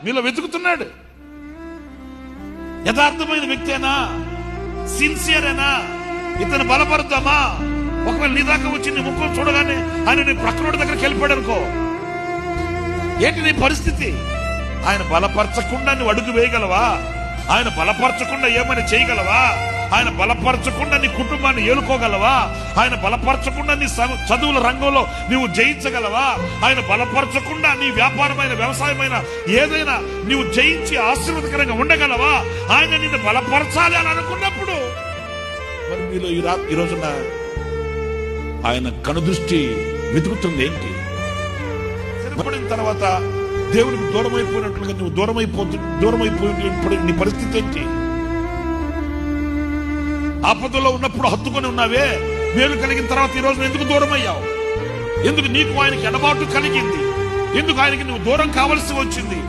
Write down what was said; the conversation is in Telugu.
మీలో వెతుకుతున్నాడు. యథార్థమైన వ్యక్తేనా, సిన్సియరేనా, ఇతను బలపరుద్దామా? ఒకవేళ నీ దాకా వచ్చి నీ ముఖం చూడగానే ఆయన నీ ప్రక్కనోడి దగ్గరికి వెళ్ళిపోయాడు అనుకో, ఏంటి నీ పరిస్థితి? ఆయన బలపరచకుండా నువ్వు అడుగు వేయగలవా? ఆయన బలపరచకుండా ఏమైనా చేయగలవా? ఆయన బలపరచకుండా నీ కుటుంబాన్ని ఏలుకోగలవా? ఆయన బలపరచకుండా నీ చదువుల రంగంలో నువ్వు జయించగలవా? ఆయన బలపరచకుండా నీ వ్యాపారమైన, వ్యవసాయమైన ఏదైనా నువ్వు జయించి ఆశీర్వాదకరంగా ఉండగలవా? ఆయన నిన్ను బలపరచాలి అని అనుకున్నప్పుడు మరి మీలో ఈ రోజున ఆయన కనుదృష్టి వెతుకుతుంది ఏంటి? స్థిరపడిన తర్వాత దేవునికి దూరమైపోయినట్లుగా నువ్వు దూరమైపోయినప్పుడు నీ పరిస్థితి ఏంటి? ఆపదలో ఉన్నప్పుడు హత్తుకొని ఉన్నావే, మేలు కలిగిన తర్వాత ఈ రోజు ఎందుకు దూరం అయ్యావు? ఎందుకు నీకు ఆయనకి ఎడబాటు కలిగింది? ఎందుకు ఆయనకి నువ్వు దూరం కావాల్సి వచ్చింది?